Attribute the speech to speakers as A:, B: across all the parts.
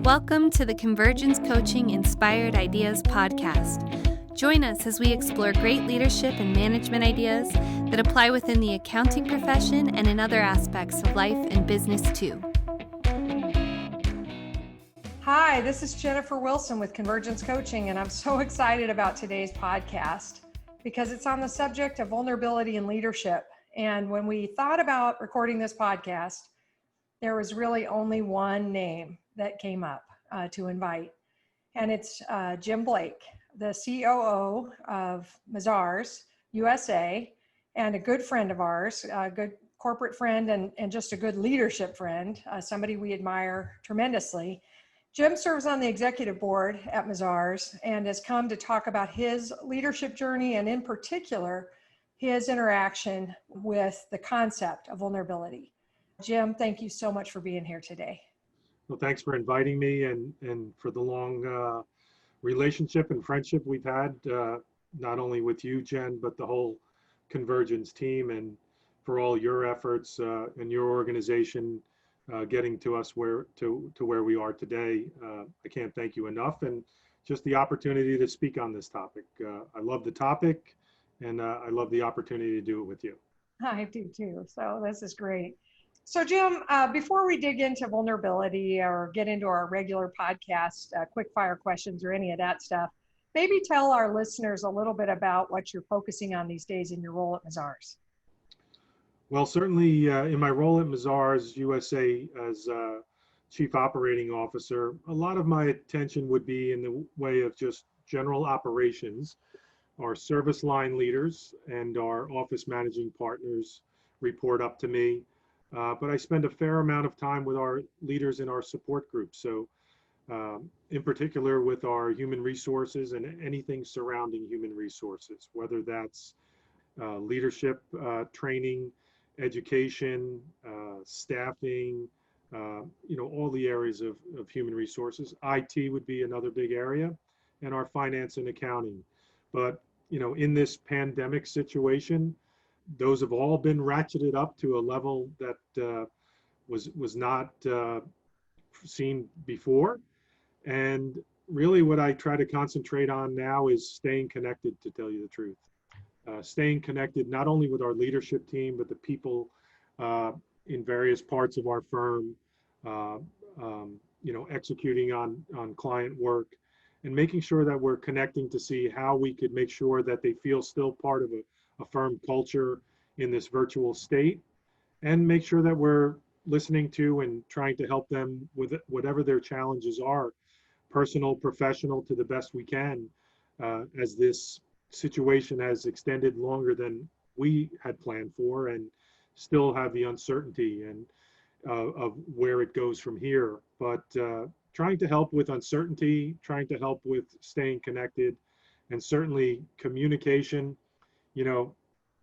A: Welcome to the Convergence Coaching Inspired Ideas podcast. Join us as we explore great leadership and management ideas that apply within the accounting profession and in other aspects of life and business too.
B: Hi, this is Jennifer Wilson with Convergence Coaching, and I'm so excited about today's podcast because it's on the subject of vulnerability in leadership. And when we thought about recording this podcast, there was really only one name that came up to invite, and it's Jim Blake, the COO of Mazars, USA, and a good friend of ours, a good corporate friend and just a good leadership friend, somebody we admire tremendously. Jim serves on the executive board at Mazars and has come to talk about his leadership journey and in particular, his interaction with the concept of vulnerability. Jim, thank you so much for being here today.
C: Well, thanks for inviting me and for the long relationship and friendship we've had, not only with you, Jen, but the whole Convergence team, and for all your efforts and your organization getting to us where we are today. I can't thank you enough, and just the opportunity to speak on this topic. I love the topic, and I love the opportunity to do it with you.
B: I do too, so this is great. So Jim, before we dig into vulnerability or get into our regular podcast, quick fire questions or any of that stuff, maybe tell our listeners a little bit about what you're focusing on these days in your role at Mazars.
C: Well, certainly in my role at Mazars USA as Chief Operating Officer, a lot of my attention would be in the way of just general operations. Our service line leaders and our office managing partners report up to me. But I spend a fair amount of time with our leaders in our support groups. So in particular with our human resources and anything surrounding human resources, whether that's leadership, training, education, staffing, all the areas of human resources. IT would be another big area, and our finance and accounting. But, in this pandemic situation, those have all been ratcheted up to a level that was not seen before. And really what I try to concentrate on now is staying connected, to tell you the truth. Staying connected not only with our leadership team, but the people in various parts of our firm, executing on client work and making sure that we're connecting to see how we could make sure that they feel still part of a firm culture in this virtual state, and make sure that we're listening to and trying to help them with whatever their challenges are, personal, professional, to the best we can, as this situation has extended longer than we had planned for and still have the uncertainty and of where it goes from here. But trying to help with uncertainty, trying to help with staying connected, and certainly communication,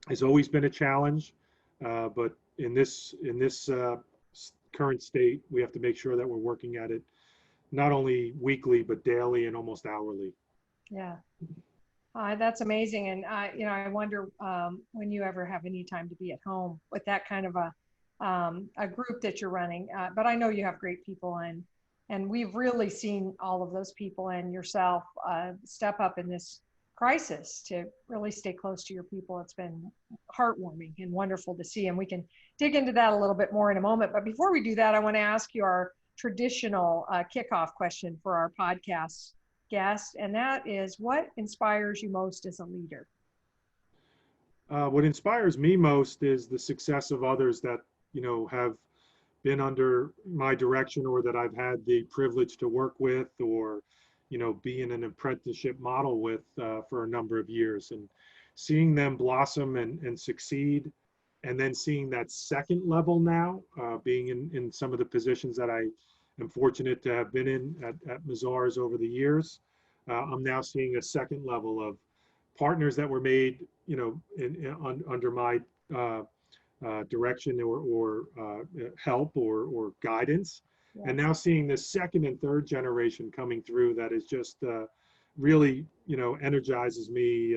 C: has always been a challenge. But in this current state, we have to make sure that we're working at it not only weekly, but daily and almost hourly.
B: Yeah. That's amazing. And I wonder when you ever have any time to be at home with that kind of a group that you're running. But I know you have great people, and we've really seen all of those people and yourself step up in this crisis to really stay close to your people. It's been heartwarming and wonderful to see, and we can dig into that a little bit more in a moment. But before we do that, I want to ask you our traditional kickoff question for our podcast guest, and that is, what inspires you most as a leader?
C: What inspires me most is the success of others that have been under my direction, or that I've had the privilege to work with, or be in an apprenticeship model with for a number of years, and seeing them blossom and succeed, and then seeing that second level now, being in some of the positions that I am fortunate to have been in at Mazars over the years. I'm now seeing a second level of partners that were made, under my direction or help or guidance. Yes. And now seeing this second and third generation coming through, that is just really, energizes me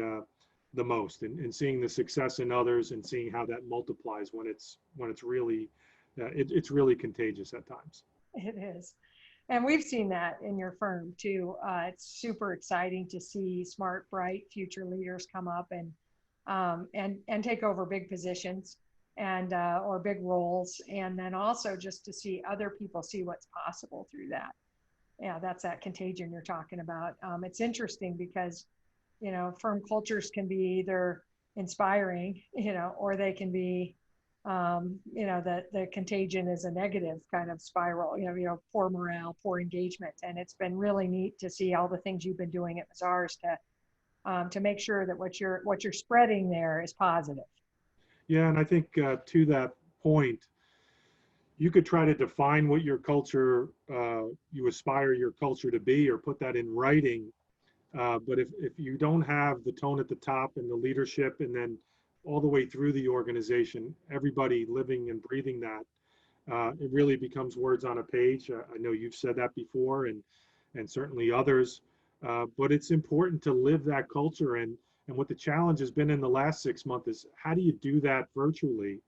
C: the most, and seeing the success in others and seeing how that multiplies when it's really, it's really contagious at times.
B: It is. And we've seen that in your firm too. It's super exciting to see smart, bright future leaders come up and take over big positions and or big roles, and then also just to see other people see what's possible through that. Yeah, that's that contagion you're talking about. It's interesting because, firm cultures can be either inspiring, or they can be, the contagion is a negative kind of spiral, poor morale, poor engagement. And it's been really neat to see all the things you've been doing at Mazars to make sure that what you're spreading there is positive.
C: Yeah, and I think to that point, you could try to define what your culture, you aspire your culture to be, or put that in writing. But if you don't have the tone at the top and the leadership, and then all the way through the organization, everybody living and breathing that, it really becomes words on a page. I know you've said that before, and certainly others. But it's important to live that culture. And what the challenge has been in the last 6 months is, how do you do that virtually?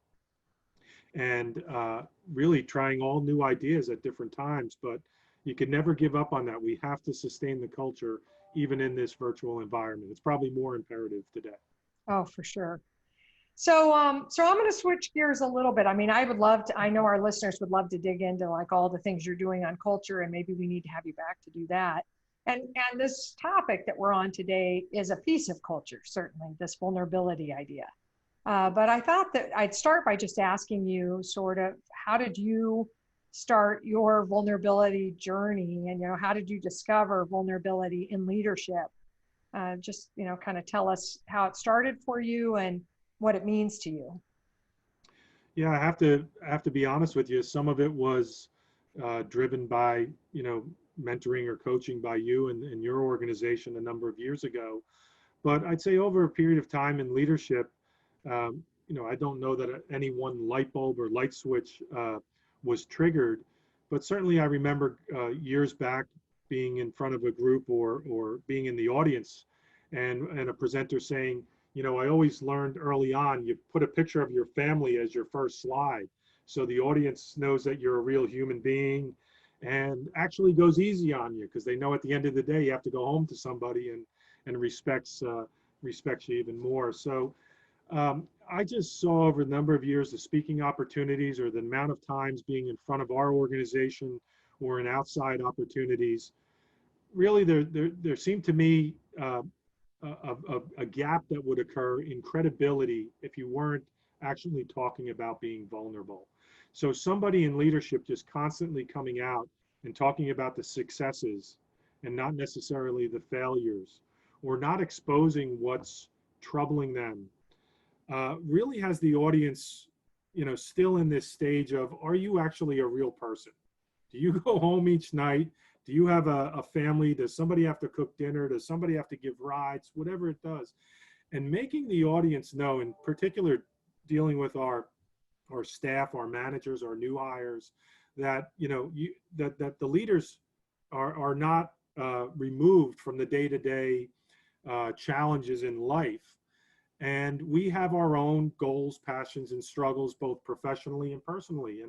C: And really trying all new ideas at different times. But you can never give up on that. We have to sustain the culture even in this virtual environment. It's probably more imperative today.
B: Oh, for sure. So, so I'm going to switch gears a little bit. I mean, I would love to, I know our listeners would love to dig into like all the things you're doing on culture, and maybe we need to have you back to do that. And this topic that we're on today is a piece of culture, certainly, this vulnerability idea. But I thought that I'd start by just asking you sort of, how did you start your vulnerability journey? And, how did you discover vulnerability in leadership? Just, kind of tell us how it started for you and what it means to you.
C: Yeah, I have to be honest with you. Some of it was driven by, mentoring or coaching by you and your organization a number of years ago. But I'd say over a period of time in leadership, I don't know that any one light bulb or light switch was triggered, but certainly I remember years back being in front of a group or being in the audience and a presenter saying, I always learned early on, you put a picture of your family as your first slide, so the audience knows that you're a real human being and actually goes easy on you, because they know at the end of the day you have to go home to somebody and respects you even more. So I just saw over a number of years the speaking opportunities, or the amount of times being in front of our organization or in outside opportunities. Really, there seemed to me a gap that would occur in credibility if you weren't actually talking about being vulnerable. So somebody in leadership just constantly coming out and talking about the successes and not necessarily the failures, or not exposing what's troubling them, really has the audience, still in this stage of, are you actually a real person? Do you go home each night? Do you have a family? Does somebody have to cook dinner? Does somebody have to give rides? Whatever it does. And making the audience know, in particular, dealing with our staff, our managers, our new hires, that, that the leaders are not removed from the day-to-day challenges in life. And we have our own goals, passions, and struggles, both professionally and personally.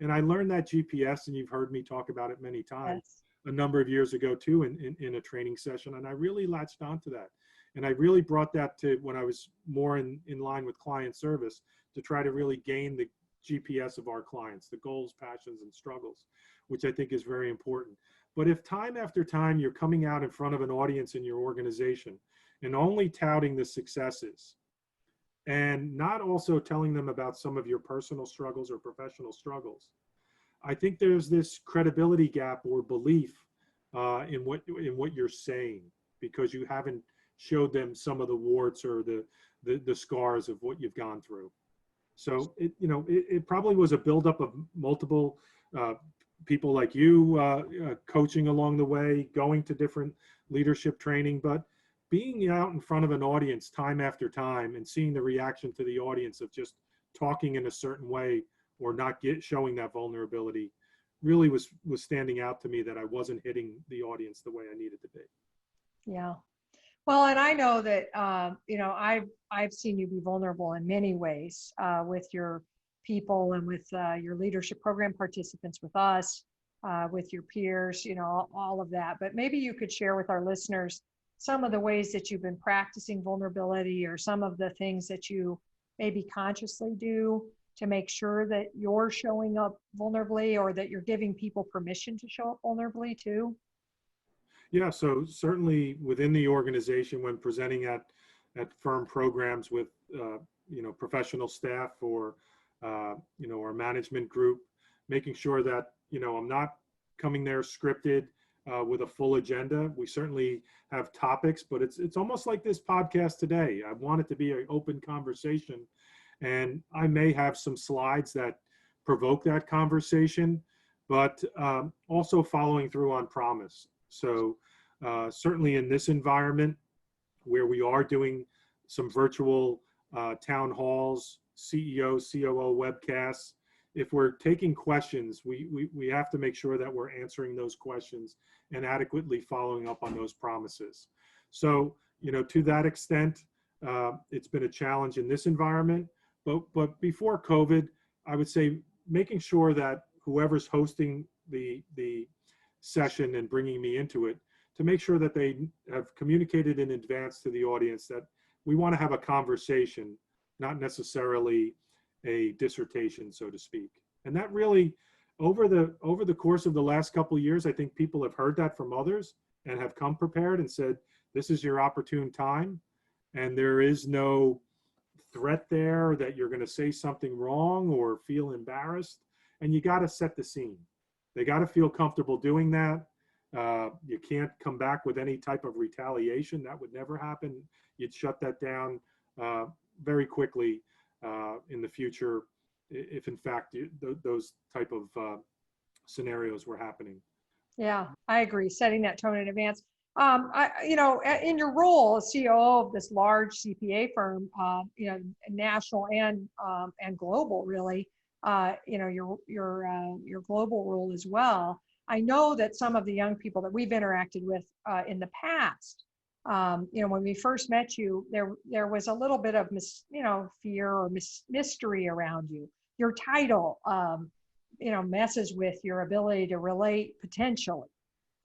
C: And I learned that GPS, and you've heard me talk about it many times, yes, a number of years ago too, in a training session. And I really latched onto that. And I really brought that to when I was more in line with client service, to try to really gain the GPS of our clients, the goals, passions, and struggles, which I think is very important. But if time after time you're coming out in front of an audience in your organization and only touting the successes, and not also telling them about some of your personal struggles or professional struggles, I think there's this credibility gap or belief in what you're saying, because you haven't showed them some of the warts or the scars of what you've gone through. So it probably was a buildup of multiple people like you coaching along the way, going to different leadership training, but being out in front of an audience time after time and seeing the reaction to the audience of just talking in a certain way or not showing that vulnerability really was standing out to me, that I wasn't hitting the audience the way I needed to be.
B: Yeah. Well, and I know that, I've seen you be vulnerable in many ways with your people and with your leadership program participants with us. with your peers, all of that. But maybe you could share with our listeners some of the ways that you've been practicing vulnerability, or some of the things that you maybe consciously do to make sure that you're showing up vulnerably, or that you're giving people permission to show up vulnerably too.
C: Yeah, so certainly within the organization, when presenting at firm programs with professional staff, or our management group, making sure that I'm not coming there scripted with a full agenda. We certainly have topics, but it's almost like this podcast today. I want it to be an open conversation, and I may have some slides that provoke that conversation, but also following through on promise. So certainly in this environment where we are doing some virtual town halls, CEO, COO webcasts, if we're taking questions, we have to make sure that we're answering those questions and adequately following up on those promises. So, to that extent, it's been a challenge in this environment. But before COVID, I would say making sure that whoever's hosting the session and bringing me into it, to make sure that they have communicated in advance to the audience that we want to have a conversation, not necessarily a dissertation, so to speak. And that really, over the course of the last couple of years, I think people have heard that from others and have come prepared and said, this is your opportune time. And there is no threat there that you're going to say something wrong or feel embarrassed. And you got to set the scene. They got to feel comfortable doing that. You can't come back with any type of retaliation. That would never happen. You'd shut that down very quickly in the future if in fact those type of scenarios were happening.
B: Yeah, I agree. Setting that tone in advance. In your role as COO of this large CPA firm, national and global, really, your global role as well. I know that some of the young people that we've interacted with in the past, when we first met you, there was a little bit of fear or mystery around you. Your title, messes with your ability to relate potentially,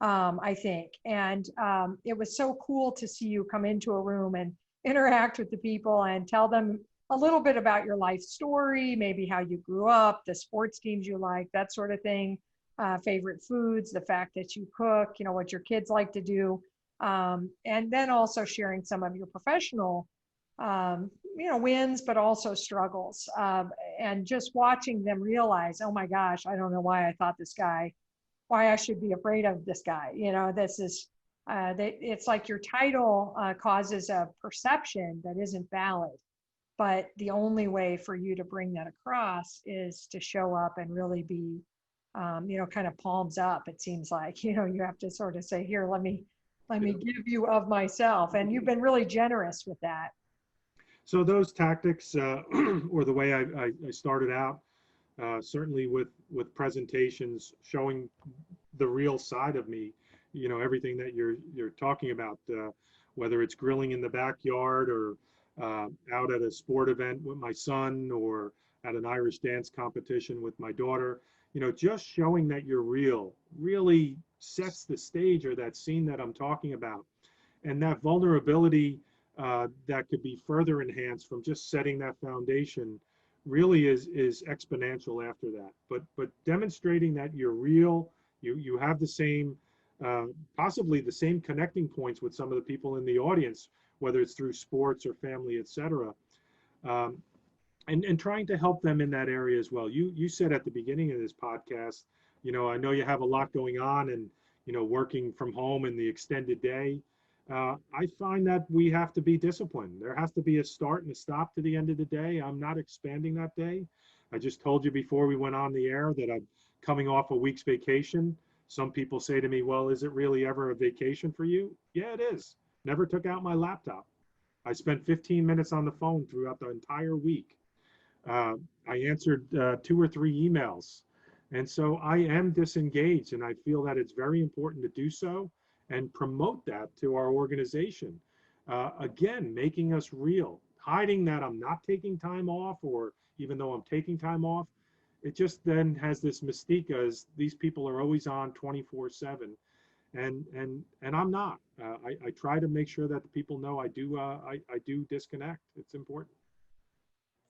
B: I think. And it was so cool to see you come into a room and interact with the people and tell them a little bit about your life story, maybe how you grew up, the sports teams you like, that sort of thing, favorite foods, the fact that you cook, what your kids like to do. And then also sharing some of your professional, wins, but also struggles. And just watching them realize, oh my gosh, I don't know why I thought why I should be afraid of this guy. This is, it's like your title causes a perception that isn't valid. But the only way for you to bring that across is to show up and really be, kind of palms up. It seems like, you have to sort of say, here, let me give you of myself. And you've been really generous with that.
C: So those tactics, or the way I started out, certainly with presentations showing the real side of me, everything that you're talking about, whether it's grilling in the backyard or out at a sport event with my son, or at an Irish dance competition with my daughter, just showing that you're real really sets the stage, or that scene that I'm talking about. And that vulnerability that could be further enhanced from just setting that foundation really is exponential after that. But demonstrating that you're real, you have the same, possibly the same connecting points with some of the people in the audience, whether it's through sports or family, etc. And trying to help them in that area as well. You said at the beginning of this podcast, I know you have a lot going on, and working from home in the extended day. I find that we have to be disciplined. There has to be a start and a stop to the end of the day. I'm not expanding that day. I just told you before we went on the air that I'm coming off a week's vacation. Some people say to me, well, is it really ever a vacation for you? Yeah, it is. Never took out my laptop. I spent 15 minutes on the phone throughout the entire week. I answered 2 or 3 emails. And so I am disengaged, and I feel that it's very important to do so and promote that to our organization. Again, making us real, hiding that I'm not taking time off, or even though I'm taking time off, it just then has this mystique as these people are always on 24/7, and I'm not. I try to make sure that the people know I do disconnect. It's important.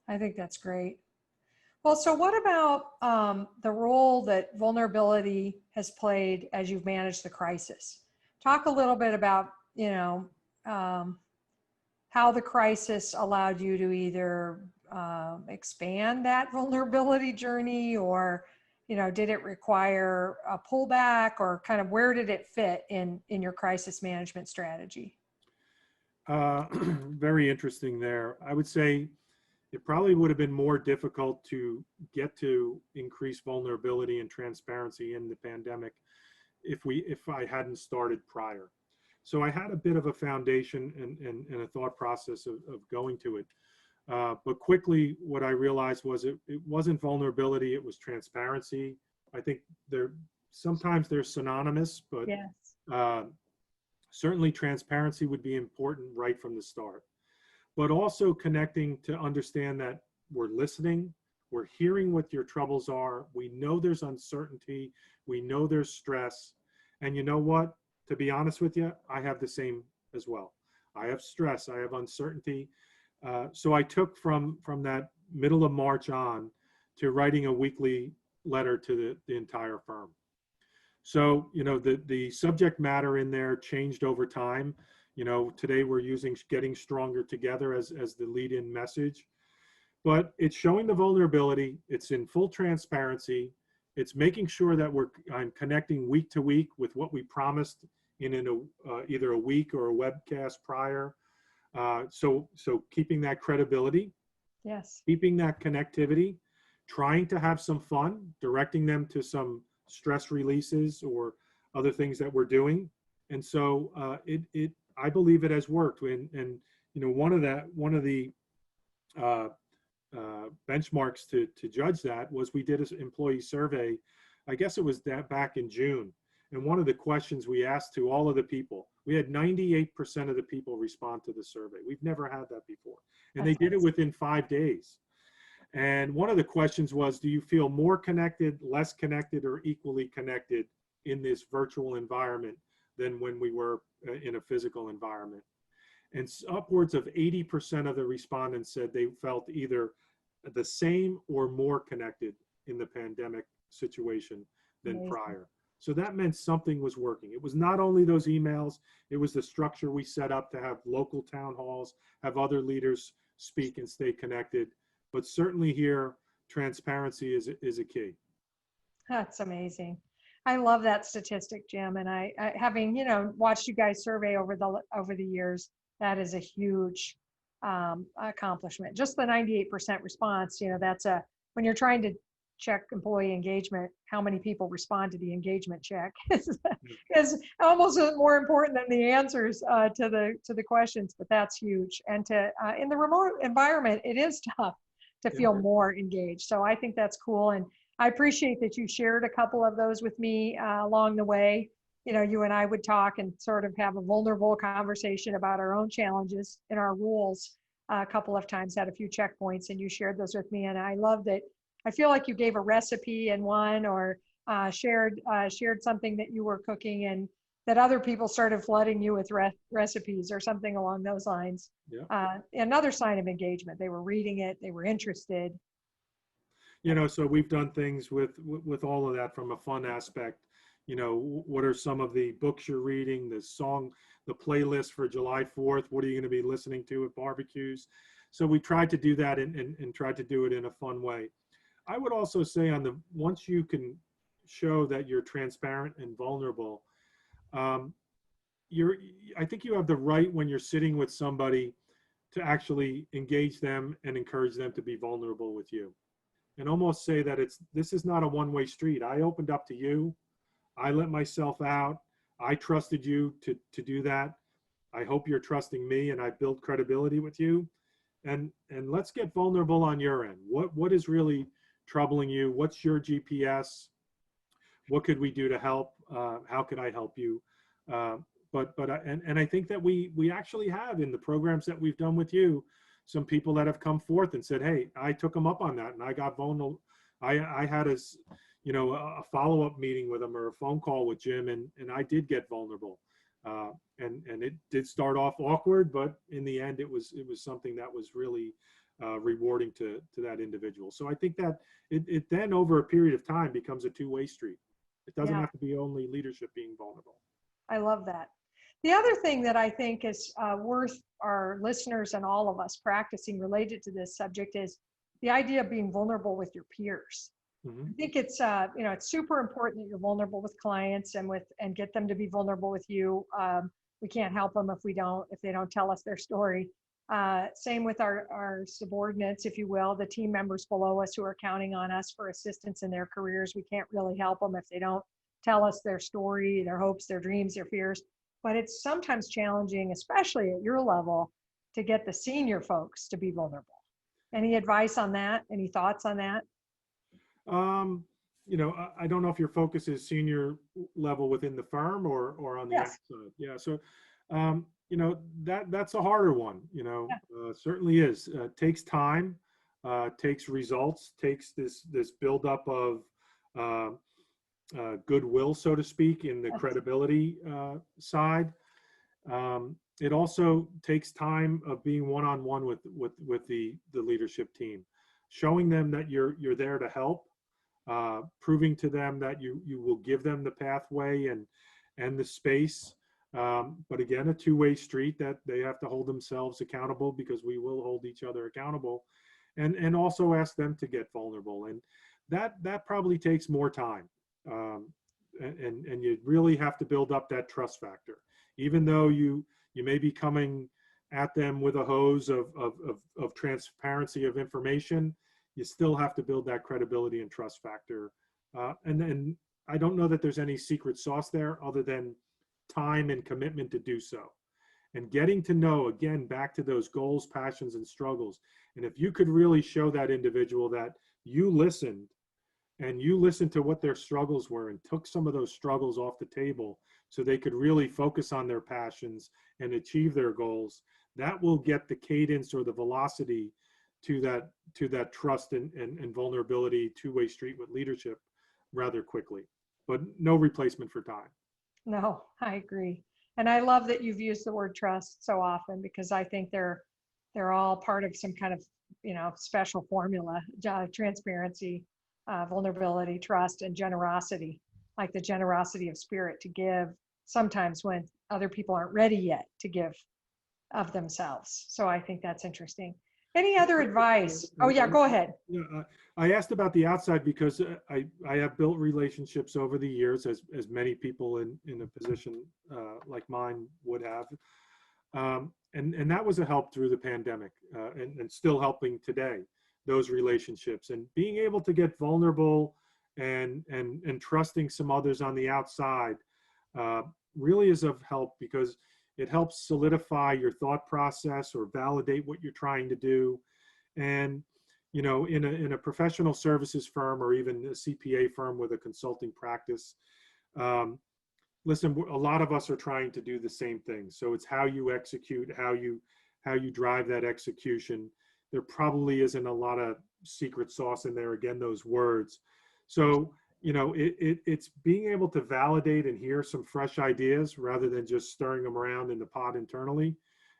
B: I think that's great. Well, so what about the role that vulnerability has played as you've managed the crisis? Talk a little bit about, how the crisis allowed you to either expand that vulnerability journey, or, did it require a pullback, or kind of where did it fit in your crisis management strategy?
C: Very interesting there. I would say it probably would have been more difficult to get to increase vulnerability and transparency in the pandemic if I hadn't started prior. So I had a bit of a foundation and a thought process of going to it. But quickly, what I realized was it wasn't vulnerability, it was transparency. I think sometimes they're synonymous, but
B: Yes.
C: certainly transparency would be important right from the start. But also connecting to understand that we're listening, we're hearing what your troubles are, we know there's uncertainty, we know there's stress, and you know what? To be honest with you, I have the same as well. I have stress, I have uncertainty. So I took from that middle of March on to writing a weekly letter to the entire firm. So, the subject matter in there changed over time. Today we're using Getting Stronger Together as the lead-in message. But it's showing the vulnerability, it's in full transparency, it's making sure that I'm connecting week to week with what we promised in either a week or a webcast prior. So keeping that credibility,
B: Yes.
C: keeping that connectivity, trying to have some fun, directing them to some stress releases or other things that we're doing. And so I believe it has worked. And one of the benchmarks to judge that was we did an employee survey. I guess it was that back in June. And one of the questions we asked to all of the people, we had 98% of the people respond to the survey. We've never had that before. And they did it within 5 days. And one of the questions was, do you feel more connected, less connected, or equally connected in this virtual environment than when we were in a physical environment? And upwards of 80% of the respondents said they felt either the same or more connected in the pandemic situation than
B: Amazing.
C: prior. So that meant something was working. It was not only those emails, it was the structure we set up to have local town halls, have other leaders speak and stay connected. But certainly here, transparency is a key.
B: That's amazing. I love that statistic, Jim. And I having, watched you guys survey over the years, that is a huge accomplishment. Just the 98% response, when you're trying to check employee engagement, how many people respond to the engagement check is almost more important than the answers to the questions, but that's huge. And in the remote environment, it is tough to feel more engaged. So I think that's cool. And I appreciate that you shared a couple of those with me along the way. You and I would talk and sort of have a vulnerable conversation about our own challenges in our roles a couple of times, had a few checkpoints, and you shared those with me. And I love that. I feel like you gave a recipe in one, or shared something that you were cooking, and that other people started flooding you with recipes or something along those lines.
C: Yeah.
B: Another sign of engagement. They were reading it. They were interested.
C: So we've done things with all of that from a fun aspect. What are some of the books you're reading, the playlist for July 4th? What are you going to be listening to at barbecues? So we tried to do that and tried to do it in a fun way. I would also say once you can show that you're transparent and vulnerable, I think you have the right when you're sitting with somebody to actually engage them and encourage them to be vulnerable with you. And almost say that this is not a one-way street. I opened up to you. I let myself out. I trusted you to do that. I hope you're trusting me, and I built credibility with you. And let's get vulnerable on your end. What is really troubling you? What's your GPS? What could we do to help? How could I help you? But I think that we actually have, in the programs that we've done with you, some people that have come forth and said, hey, I took them up on that, and I got vulnerable I had a follow-up meeting with him or a phone call with Jim, and I did get vulnerable. And it did start off awkward, but in the end, it was something that was really rewarding to that individual. So I think that it then over a period of time becomes a two-way street. It doesn't
B: Yeah,
C: have to be only leadership being vulnerable.
B: I love that. The other thing that I think is worth our listeners and all of us practicing related to this subject is the idea of being vulnerable with your peers.
C: Mm-hmm.
B: I think it's it's super important that you're vulnerable with clients and get them to be vulnerable with you. We can't help them if they don't tell us their story. Same with our subordinates, if you will, the team members below us who are counting on us for assistance in their careers. We can't really help them if they don't tell us their story, their hopes, their dreams, their fears. But it's sometimes challenging, especially at your level, to get the senior folks to be vulnerable. Any advice on that? Any thoughts on that?
C: I don't know if your focus is senior level within the firm or on the
B: Yes.
C: outside. Yeah. So, that's a harder one, certainly is. Takes time, takes results, takes this buildup of goodwill, so to speak, in the credibility side. It also takes time of being one-on-one with the leadership team, showing them that you're there to help, proving to them that you will give them the pathway and the space. But again, a two-way street that they have to hold themselves accountable, because we will hold each other accountable, and also ask them to get vulnerable. And that probably takes more time. And you really have to build up that trust factor, even though you may be coming at them with a hose of transparency of information. You still have to build that credibility and trust factor. And then I don't know that there's any secret sauce there other than time and commitment to do so. And getting to know, again, back to those goals, passions, and struggles. And if you could really show that individual that you listened, and you listened to what their struggles were and took some of those struggles off the table so they could really focus on their passions and achieve their goals, that will get the cadence or the velocity to that trust and vulnerability two-way street with leadership rather quickly. But no replacement for time.
B: No, I agree. And I love that you've used the word trust so often, because I think they're all part of some kind of, special formula: transparency, vulnerability, trust, and generosity, like the generosity of spirit to give sometimes when other people aren't ready yet to give of themselves. So I think that's interesting. Any other advice? Oh yeah, go ahead.
C: Yeah, I asked about the outside because I have built relationships over the years, as many people in a position like mine would have. And that was a help through the pandemic, and still helping today, those relationships, and being able to get vulnerable and trusting some others on the outside really is of help, because it helps solidify your thought process or validate what you're trying to do. And in a professional services firm or even a CPA firm with a consulting practice, listen, a lot of us are trying to do the same thing. So it's how you execute, how you drive that execution. There probably isn't a lot of secret sauce in there. Again, those words. So, it's being able to validate and hear some fresh ideas rather than just stirring them around in the pot internally,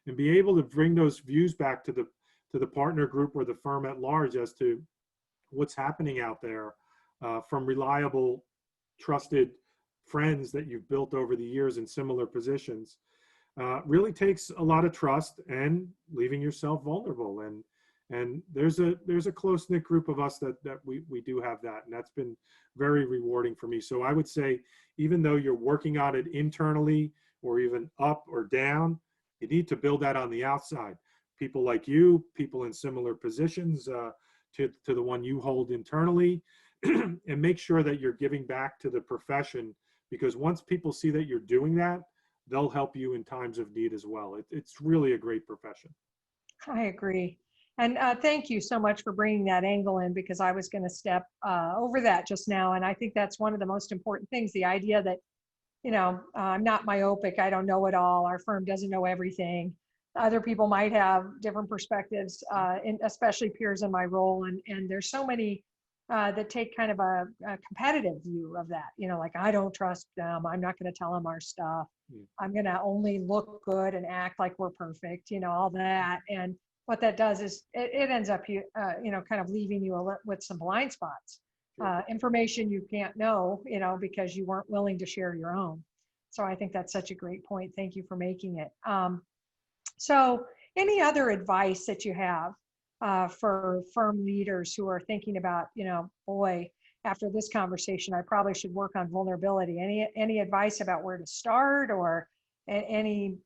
C: and be able to bring those views back to the partner group or the firm at large as to what's happening out there, from reliable, trusted friends that you've built over the years in similar positions. Really takes a lot of trust and leaving yourself vulnerable. And there's a close-knit group of us that we do have that, and that's been very rewarding for me. So I would say, even though you're working on it internally or even up or down, you need to build that on the outside. People like you, people in similar positions to the one you hold internally, and make sure that you're giving back to the profession, because once people see that you're doing that, they'll help you in times of need as well. It's really a great profession.
B: I agree. And thank you so much for bringing that angle in, because I was going to step over that just now. And I think that's one of the most important things, the idea that, I'm not myopic. I don't know it all. Our firm doesn't know everything. Other people might have different perspectives, especially peers in my role. And there's so many that take kind of a competitive view of that. Like, I don't trust them. I'm not going to tell them our stuff. I'm going to only look good and act like we're perfect, all that. And what that does is it ends up, kind of leaving you with some blind spots, information you can't know, because you weren't willing to share your own. So I think that's such a great point. Thank you for making it. So any other advice that you have for firm leaders who are thinking about, boy, after this conversation, I probably should work on vulnerability. Any advice about where to start, or any,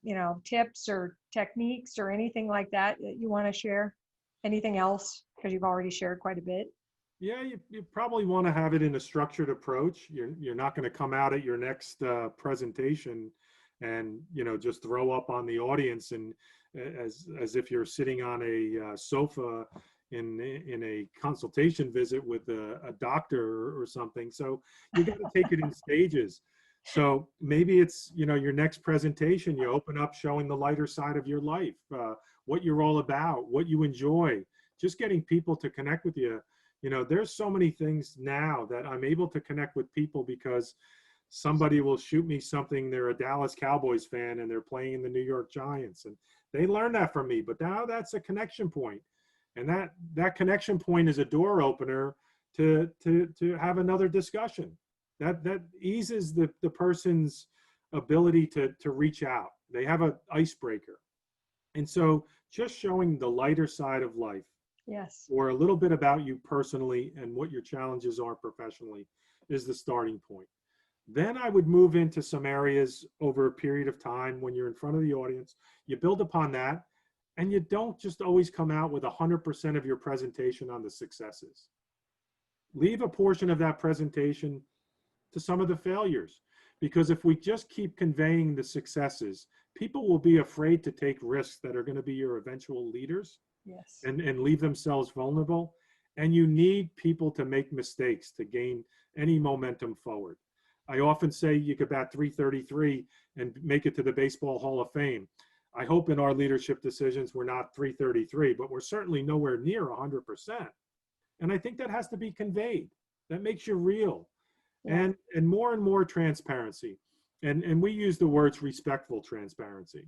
B: tips or techniques or anything like that you want to share? Anything else? Because you've already shared quite a bit.
C: Yeah, you probably want to have it in a structured approach. You're not going to come out at your next presentation and just throw up on the audience and as if you're sitting on a sofa in a consultation visit with a doctor or something. So you got to take it in stages. So maybe it's your next presentation, you open up showing the lighter side of your life, what you're all about, what you enjoy, just getting people to connect with you. There's so many things now that I'm able to connect with people because somebody will shoot me something. They're a Dallas Cowboys fan and they're playing the New York Giants, and they learned that from me. But now that's a connection point, and that connection point is a door opener to have another discussion. That eases the person's ability to reach out. They have an icebreaker, and so just showing the lighter side of life.
B: Yes.
C: Or a little bit about you personally and what your challenges are professionally is the starting point. Then I would move into some areas over a period of time when you're in front of the audience. You build upon that, and you don't just always come out with 100% of your presentation on the successes. Leave a portion of that presentation to some of the failures, because if we just keep conveying the successes, people will be afraid to take risks that are going to be your eventual leaders.
B: Yes.
C: And leave themselves vulnerable. And you need people to make mistakes to gain any momentum forward. I often say you could bat .333 and make it to the Baseball Hall of Fame. I hope in our leadership decisions we're not .333, but we're certainly nowhere near 100%. And I think that has to be conveyed. That makes you real. Yeah. And more transparency. And we use the words respectful transparency.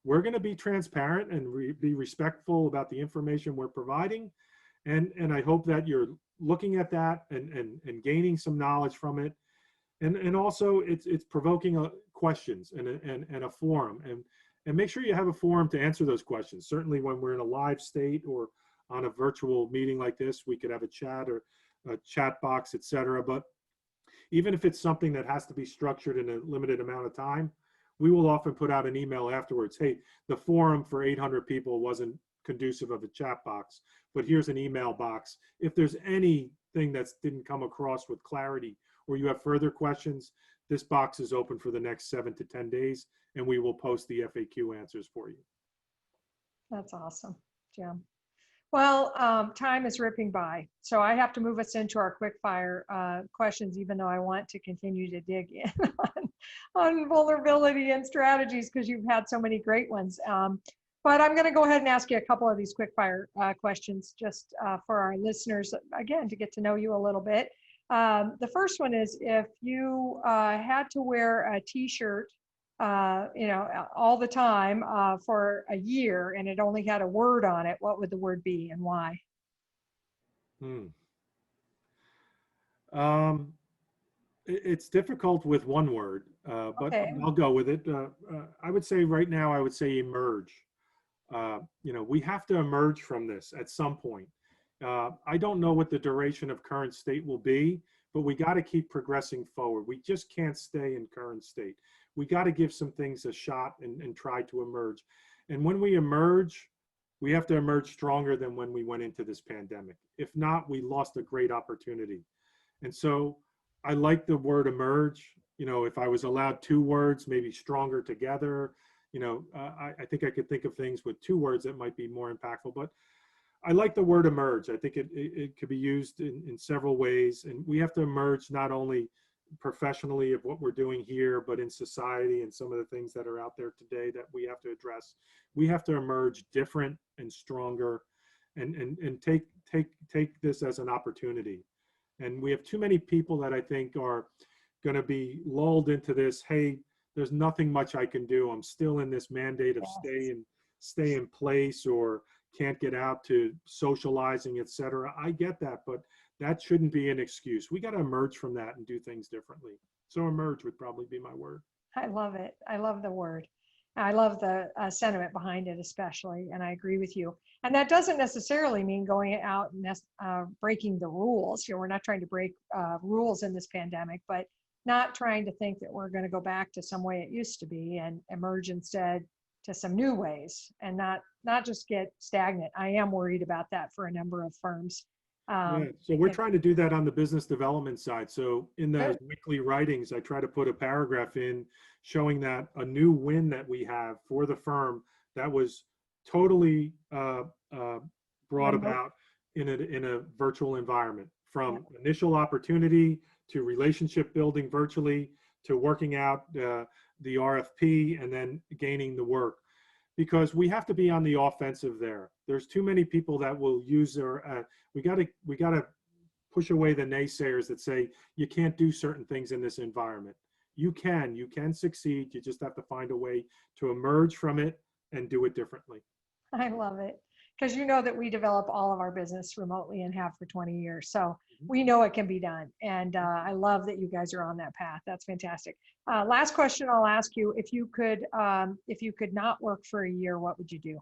C: We're going to be transparent and be respectful about the information we're providing. And I hope that you're looking at that and gaining some knowledge from it. And also it's provoking questions and a forum. And make sure you have a forum to answer those questions. Certainly when we're in a live state or on a virtual meeting like this, we could have a chat or a chat box, etc. But even if it's something that has to be structured in a limited amount of time, we will often put out an email afterwards. Hey, the forum for 800 people wasn't conducive of a chat box, but here's an email box. If there's anything that didn't come across with clarity or you have further questions, this box is open for the next 7 to 10 days, and we will post the FAQ answers for you.
B: That's awesome, Jim. Well, time is ripping by, so I have to move us into our quick fire questions, even though I want to continue to dig in on vulnerability and strategies because you've had so many great ones. But I'm going to go ahead and ask you a couple of these quick fire questions just for our listeners, again, to get to know you a little bit. The first one is, if you had to wear a t-shirt all the time for a year and it only had a word on it, what would the word be and why?
C: It's difficult with one word, but
B: okay.
C: I'll go with it. I would say right now, I would say emerge. We have to emerge from this at some point. I don't know what the duration of current state will be, but we got to keep progressing forward. We just can't stay in current state. We got to give some things a shot and try to emerge. And when we emerge, we have to emerge stronger than when we went into this pandemic. If not, we lost a great opportunity. And so I like the word emerge. If I was allowed 2 words, maybe stronger together, I think I could think of things with 2 words that might be more impactful, but I like the word emerge. I think it could be used in several ways. And we have to emerge not only professionally of what we're doing here, but in society and some of the things that are out there today that we have to address. We have to emerge different and stronger and take this as an opportunity. And we have too many people that I think are going to be lulled into this, hey, there's nothing much I can do. I'm still in this mandate of stay in place, or can't get out to socializing, etc. I get that, but that shouldn't be an excuse. We got to emerge from that and do things differently. So emerge would probably be my word.
B: I love it. I love the word. I love the sentiment behind it, especially, and I agree with you. And that doesn't necessarily mean going out and breaking the rules. We're not trying to break rules in this pandemic, but not trying to think that we're going to go back to some way it used to be and emerge instead to some new ways, and not just get stagnant. I am worried about that for a number of firms.
C: So we're trying to do that on the business development side. So in the weekly writings, I try to put a paragraph in showing that a new win that we have for the firm that was totally brought about in a virtual environment, from initial opportunity to relationship building virtually to working out the RFP and then gaining the work. Because we have to be on the offensive there. There's too many people that will use their, we gotta push away the naysayers that say you can't do certain things in this environment. You can succeed. You just have to find a way to emerge from it and do it differently.
B: I love it. Because you know that we develop all of our business remotely and have for 20 years. So we know it can be done. And I love that you guys are on that path. That's fantastic. Last question I'll ask you, if you could not work for a year, what would you do?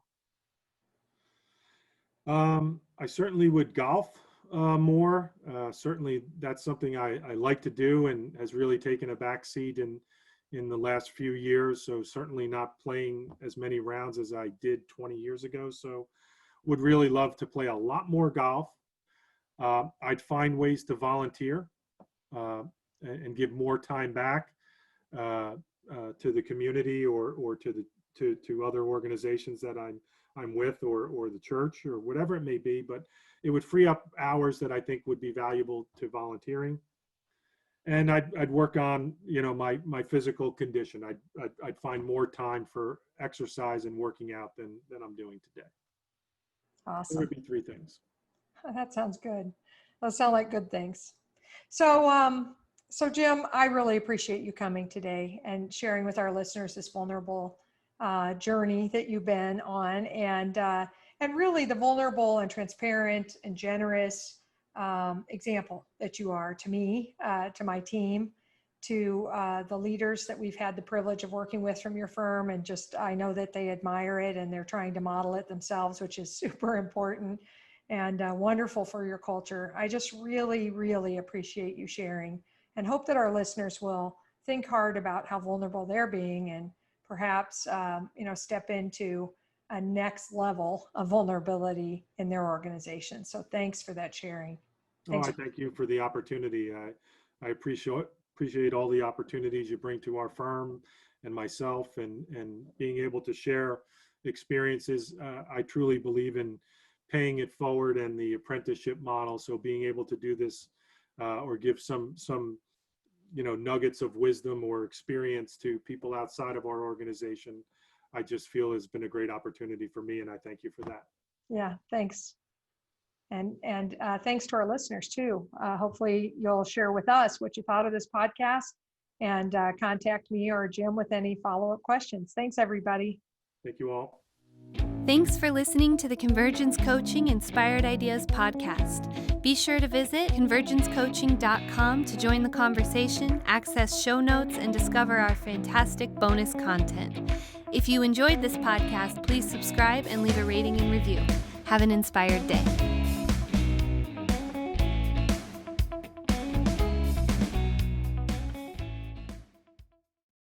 C: I certainly would golf more. Certainly that's something I like to do and has really taken a back seat in the last few years. So certainly not playing as many rounds as I did 20 years ago. So would really love to play a lot more golf. I'd find ways to volunteer and give more time back to the community or to other organizations that I'm with, or the church, or whatever it may be. But it would free up hours that I think would be valuable to volunteering. And I'd work on my physical condition. I'd find more time for exercise and working out than I'm doing today.
B: Awesome.
C: It would be 3 things.
B: That sounds good. Those sound like good things. So, so Jim, I really appreciate you coming today and sharing with our listeners this vulnerable journey that you've been on, and really the vulnerable and transparent and generous example that you are to me, to my team, to the leaders that we've had the privilege of working with from your firm. And just, I know that they admire it and they're trying to model it themselves, which is super important and wonderful for your culture. I just really, really appreciate you sharing, and hope that our listeners will think hard about how vulnerable they're being, and perhaps, step into a next level of vulnerability in their organization. So thanks for that sharing. Thanks.
C: I thank you for the opportunity. I appreciate all the opportunities you bring to our firm and myself, and being able to share experiences. I truly believe in paying it forward and the apprenticeship model. So being able to do this or give some nuggets of wisdom or experience to people outside of our organization, I just feel has been a great opportunity for me, and I thank you for that.
B: Yeah, thanks. And thanks to our listeners too. Hopefully you'll share with us what you thought of this podcast, and contact me or Jim with any follow-up questions. Thanks, everybody.
C: Thank you all.
A: Thanks for listening to the Convergence Coaching Inspired Ideas podcast. Be sure to visit ConvergenceCoaching.com to join the conversation, access show notes, and discover our fantastic bonus content. If you enjoyed this podcast, please subscribe and leave a rating and review. Have an inspired day.